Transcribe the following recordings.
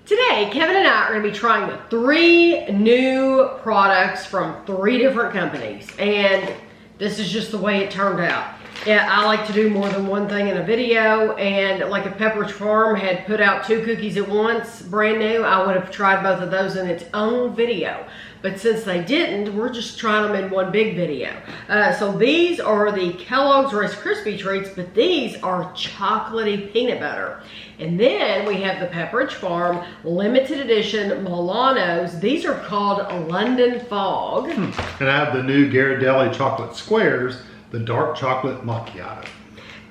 Today, Kevin and I are going to be trying 3 new products from 3 different companies, and this is just the way it turned out. Yeah, I like to do more than one thing in a video, and like if Pepperidge Farm had put out 2 cookies at once, brand new, I would have tried both of those in its own video. But since they didn't, we're just trying them in one big video. So these are the Kellogg's Rice Krispie Treats, but these are chocolatey peanut butter. And then we have the Pepperidge Farm limited edition Milanos. These are called London Fog. And I have the new Ghirardelli chocolate squares, the dark chocolate macchiato.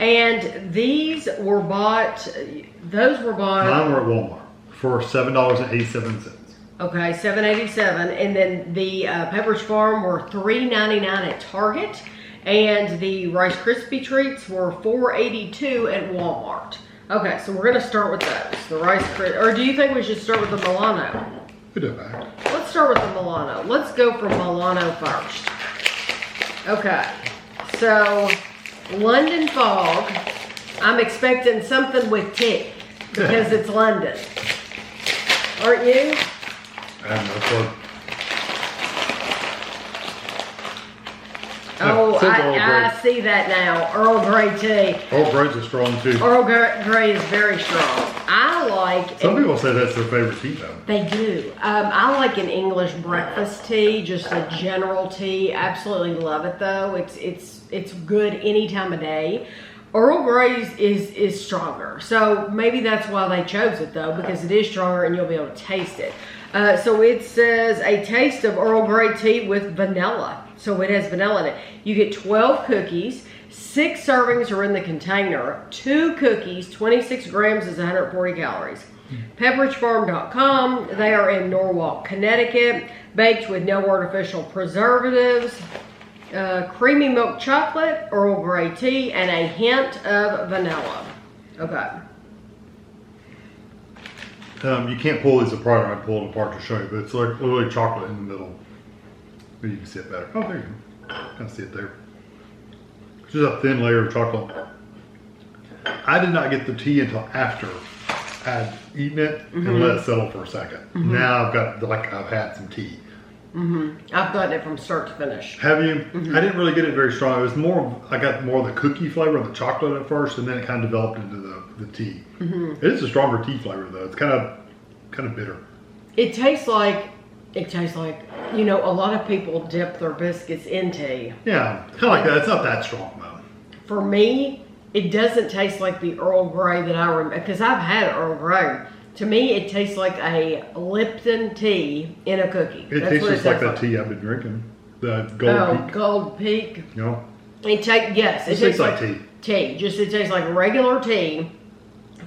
And these were bought, those were bought. Mine were at Walmart for $7.87. Okay, $7.87, and then the Pepperidge Farm were $3.99 at Target, and the Rice Krispie Treats were $4.82 at Walmart. Okay, so we're gonna start with those. The Rice Krispie, or do you think we should start with the Milano? We do that. Let's start with the Milano. Let's go for Milano first. Okay, so London Fog. I'm expecting something with tea because it's London. Aren't you? I have no clue. Oh, I see that now. Earl Grey tea. Earl Grey's a strong tea. Earl Grey is very strong. I like... Some people say that's their favorite tea though. They do. I like an English breakfast tea, just a general tea. Absolutely love it though. It's good any time of day. Earl Grey's is stronger. So maybe that's why they chose it though, because it is stronger and you'll be able to taste it. So it says a taste of Earl Grey tea with vanilla. So it has vanilla in it. You get 12 cookies, 6 servings are in the container, 2 cookies, 26 grams is 140 calories. PepperidgeFarm.com, they are in Norwalk, Connecticut, baked with no artificial preservatives, creamy milk chocolate, Earl Grey tea, and a hint of vanilla. Okay. You can't pull these apart. I pull it apart to show you, but it's like literally chocolate in the middle. Maybe you can see it better. Oh, there you go. Kind of see it there. It's just a thin layer of chocolate. I did not get the tea until after I'd eaten it and let it settle for a second. Now I've got, like, I've had some tea. I've gotten it from start to finish. Have you? I didn't really get it very strong. It was more, I got more of the cookie flavor of the chocolate at first, and then it kind of developed into the tea. It is a stronger tea flavor though. It's kind of bitter. It tastes like, you know, a lot of people dip their biscuits in tea. Yeah, kind of like that. It's not that strong though. For me, it doesn't taste like the Earl Grey that I remember, because I've had Earl Grey. To me, it tastes like a Lipton tea in a cookie. It tastes just like that tea I've been drinking. The Gold Peak. Gold Peak. No. It tastes like tea. It tastes like regular tea.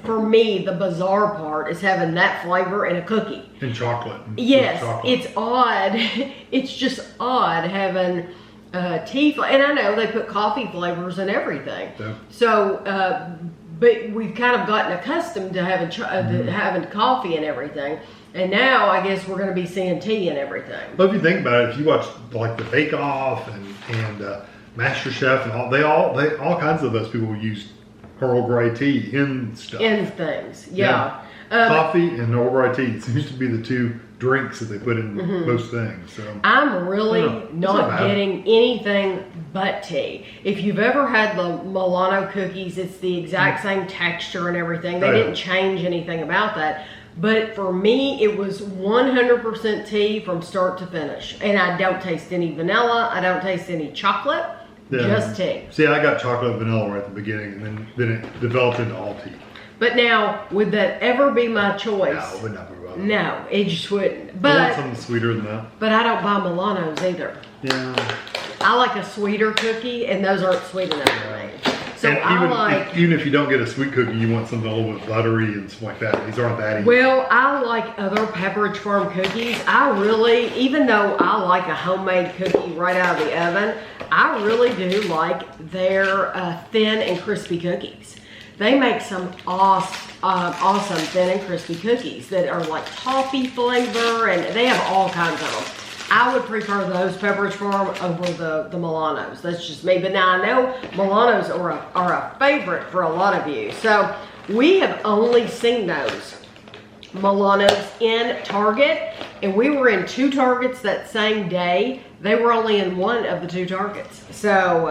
For me, the bizarre part is having that flavor in a cookie. And chocolate. Yes, chocolate. It's odd. It's just odd having tea flavor. And I know they put coffee flavors in everything. Yeah. So, but we've kind of gotten accustomed to having having coffee and everything. And now I guess we're going to be seeing tea and everything. Well, if you think about it, if you watch like the Bake Off and Master Chef and all kinds of those people use Earl Grey tea in stuff. In things, yeah. Coffee and Earl Grey tea seems to be the 2 drinks that they put in most things. So I'm really not getting anything but tea. If you've ever had the Milano cookies, it's the exact same texture and everything. They didn't change anything about that. But for me, it was 100% tea from start to finish. And I don't taste any vanilla. I don't taste any chocolate. Just tea. See, I got chocolate vanilla right at the beginning, and then it developed into all tea. But now, would that ever be my choice? No, it would not be well. No, it just wouldn't. But I want something sweeter than that. But I don't buy Milanos either. Yeah. I like a sweeter cookie, and those aren't sweet enough for me. So and even if you don't get a sweet cookie, you want something a little bit buttery and stuff like that. These aren't that easy. Well, I like other Pepperidge Farm cookies. I really, even though I like a homemade cookie right out of the oven, I really do like their thin and crispy cookies. They make some awesome thin and crispy cookies that are like toffee flavor, and they have all kinds of them. I would prefer those Pepperidge Farm over the Milanos. That's just me. But now I know Milanos are a favorite for a lot of you. So we have only seen those Milanos in Target, and we were in 2 Targets that same day. They were only in 1 of the 2 Targets. So,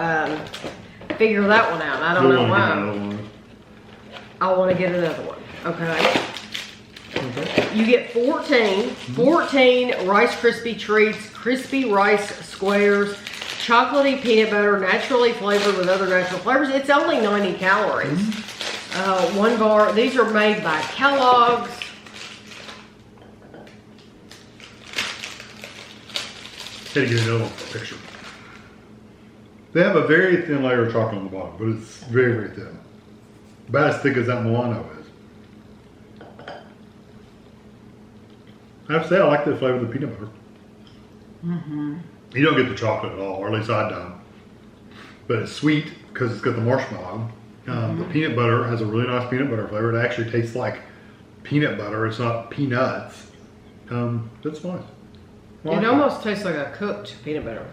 figure that one out. I don't know why. I want to get another one. Okay. You get 14 Rice Krispie Treats, crispy rice squares, chocolatey peanut butter, naturally flavored with other natural flavors. It's only 90 calories. 1 bar. These are made by Kellogg's. Had to get another picture. They have a very thin layer of chocolate on the bottom, but it's very, very thin. About as thick as that Milano is. I have to say, I like the flavor of the peanut butter. You don't get the chocolate at all, or at least I don't. But it's sweet because it's got the marshmallow. The peanut butter has a really nice peanut butter flavor. It actually tastes like peanut butter. It's not peanuts. That's nice. It almost tastes like a cooked peanut butter.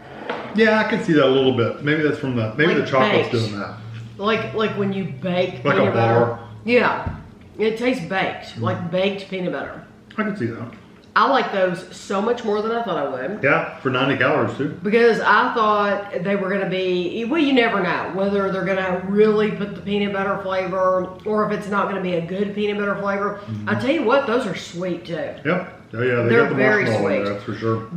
Yeah, I can see that a little bit. Maybe that's from the Like the chocolate's baked. doing that. Like when you bake Like peanut a bar. butter. Yeah. It tastes baked, like baked peanut butter. I can see that. I like those so much more than I thought I would. Yeah, for 90 calories too. Because I thought they were going to be, well, you never know whether they're going to really put the peanut butter flavor or if it's not going to be a good peanut butter flavor. I tell you what, those are sweet too. Yeah. Oh yeah, they They're got the very marshmallow in sweet. there, that's for sure.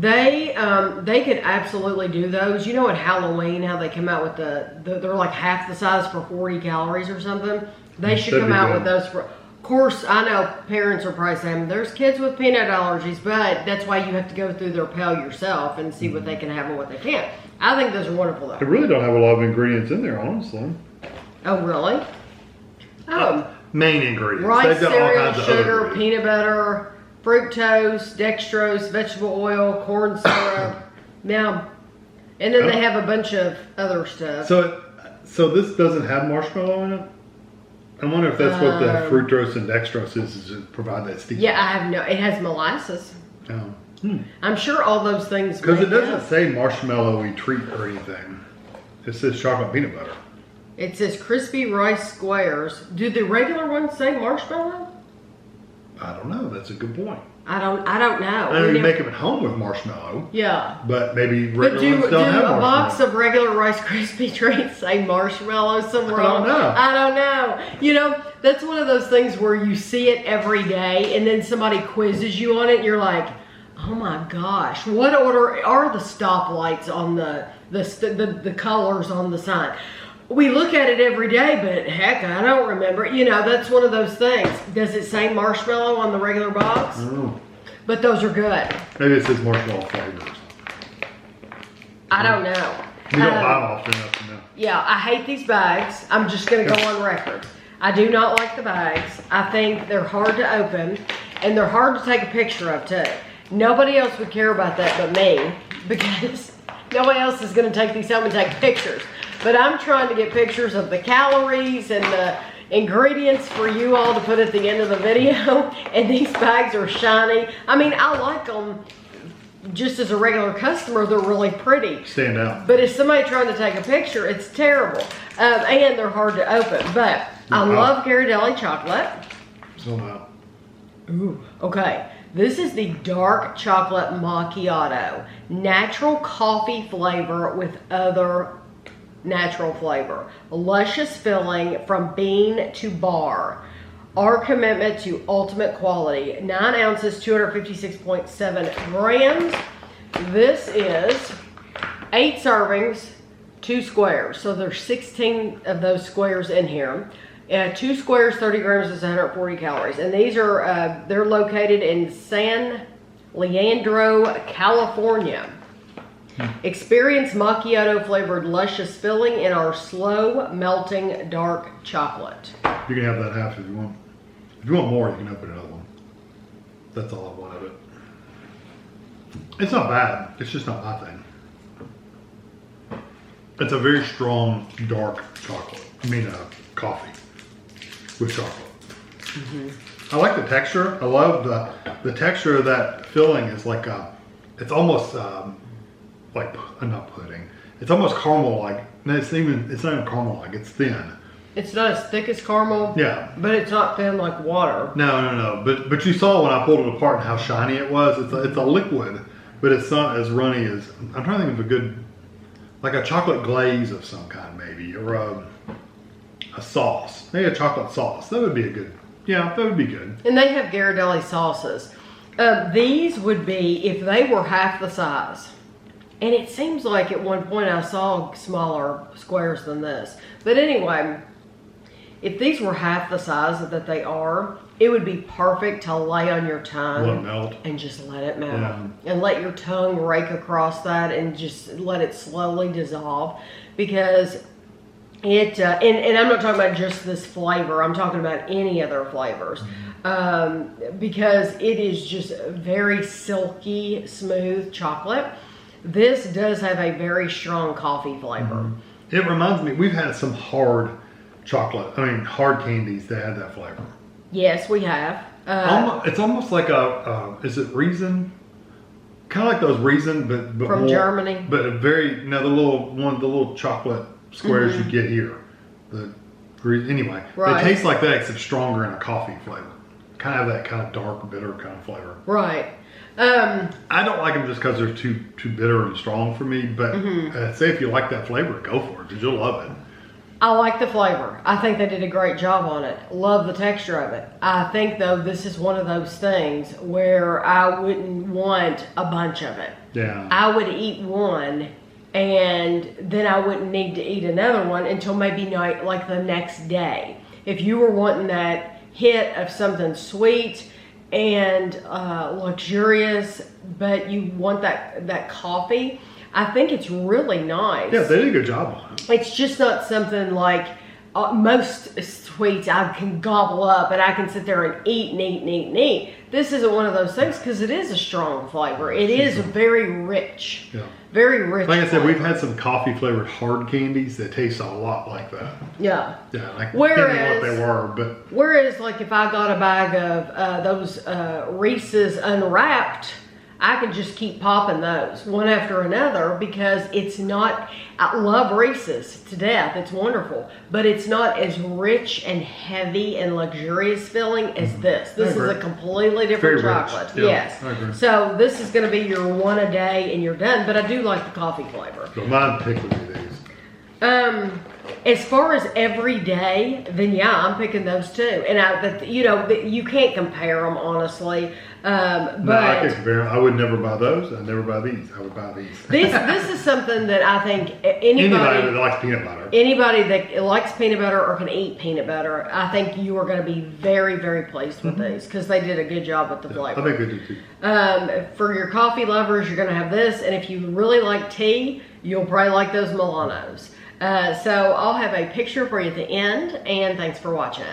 They could absolutely do those. You know at Halloween how they come out with they're like half the size for 40 calories or something. They should That'd come be out good. with those for. Of course, I know parents are probably saying there's kids with peanut allergies, but that's why you have to go through their pail yourself and see what they can have and what they can't. I think those are wonderful They though. really don't have a lot of ingredients in there, honestly. Oh, really? Oh, Main ingredients. rice, They've got all cereal, kinds of sugar, other ingredients. peanut butter, fructose, dextrose, vegetable oil, corn syrup. Now, and then they have a bunch of other stuff. So this doesn't have marshmallow in it? I wonder if that's what the fructose and dextrose is to provide that sticky. Yeah, I have no. It has molasses. Oh. I'm sure all those things. Because it make doesn't up. say marshmallowy treat or anything. It says chocolate peanut butter. It says crispy rice squares. Do the regular ones say marshmallow? I don't know. That's a good point. I don't know. I know you make them at home with marshmallow, Yeah. but maybe But regular do ones don't have a marshmallow. box of regular Rice Krispie Treats say marshmallow somewhere? I don't know. I don't know. You know, that's one of those things where you see it every day and then somebody quizzes you on it and you're like, oh my gosh, what order are the stoplights on the colors on the sign? We look at it every day, but heck, I don't remember. You know, that's one of those things. Does it say marshmallow on the regular box? I don't know. But those are good. Maybe it says marshmallow flavor or something. I don't know. You don't buy them often enough to know. Yeah, I hate these bags. I'm just going to go on record. I do not like the bags. I think they're hard to open, and they're hard to take a picture of, too. Nobody else would care about that but me, because nobody else is going to take these home and take pictures. But I'm trying to get pictures of the calories and the ingredients for you all to put at the end of the video. And these bags are shiny. I mean, I like them just as a regular customer. They're really pretty. Stand out. But if somebody trying to take a picture, it's terrible. And they're hard to open. But I love Ghirardelli chocolate. So now. Ooh, okay. This is the dark chocolate macchiato. Natural coffee flavor with other natural flavor. Luscious filling from bean to bar. Our commitment to ultimate quality. 9 ounces, 256.7 grams. This is 8 servings, 2 squares. So there's 16 of those squares in here. 2 squares, 30 grams is 140 calories. And these are, they're located in San Leandro, California. Experience macchiato flavored luscious filling in our slow melting dark chocolate. You can have that half if you want. If you want more, you can open another one. That's all I want of it. It's not bad. It's just not my thing. It's a very strong dark chocolate. I mean, coffee with chocolate. I like the texture. I love the texture of that filling. Is like it's almost like not pudding. It's almost caramel like. No, it's not even caramel like. It's thin. It's not as thick as caramel. Yeah. But it's not thin like water. No. But you saw when I pulled it apart and how shiny it was. It's a liquid, but it's not as runny as, I'm trying to think of a good, like a chocolate glaze of some kind maybe, or a sauce. Maybe a chocolate sauce. That would be a good, yeah, that would be good. And they have Ghirardelli sauces. These would be, if they were half the size, and it seems like at one point I saw smaller squares than this. But anyway, if these were half the size that they are, it would be perfect to lay on your tongue. Let it melt. And just let it melt. Yeah. And let your tongue rake across that and just let it slowly dissolve. Because it, and I'm not talking about just this flavor, I'm talking about any other flavors. Because it is just very silky, smooth chocolate. This does have a very strong coffee flavor. It reminds me, we've had some hard chocolate, hard candies that had that flavor. Yes, we have. It's almost like is it Raisin? Kind of like those Raisin, but from more, Germany. But the little chocolate squares you get here. Anyway, Right. They taste like that except stronger in a coffee flavor. Kind of that kind of dark, bitter kind of flavor. Right. I don't like them just because they're too bitter and strong for me. But say if you like that flavor, go for it because you'll love it. I like the flavor. I think they did a great job on it. Love the texture of it. I think though this is one of those things where I wouldn't want a bunch of it. Yeah. I would eat one and then I wouldn't need to eat another one until maybe like the next day. If you were wanting that hit of something sweet and luxurious, but you want that coffee, I think it's really nice. Yeah, they did a good job on it. It's just not something like most sweets I can gobble up and I can sit there and eat. This isn't one of those things because it is a strong flavor. It is very rich. Yeah. Very rich. Like I said, flavor. We've had some coffee flavored hard candies that taste a lot like that. Yeah. Yeah, I can't Whereas- remember what they were, but Whereas, like, if I got a bag of those Reese's Unwrapped, I could just keep popping those one after another because it's not, I love Reese's to death. It's wonderful. But it's not as rich and heavy and luxurious feeling as this. This is a completely different Very rich. chocolate. Yeah, Yes. I agree. So this is going to be your one a day and you're done. But I do like the coffee flavor. so mine pick would be these. As far as every day, then yeah, I'm picking those too. And you can't compare them honestly. But No, I could compare them. I would never buy those. I'd never buy these. I would buy these. this is something that I think Anybody that likes peanut butter. anybody that likes peanut butter or can eat peanut butter, I think you are going to be very, very pleased with these because they did a good job with the flavor. I think they do too. For your coffee lovers, you're going to have this, and if you really like tea, you'll probably like those Milanos. So I'll have a picture for you at the end, and thanks for watching.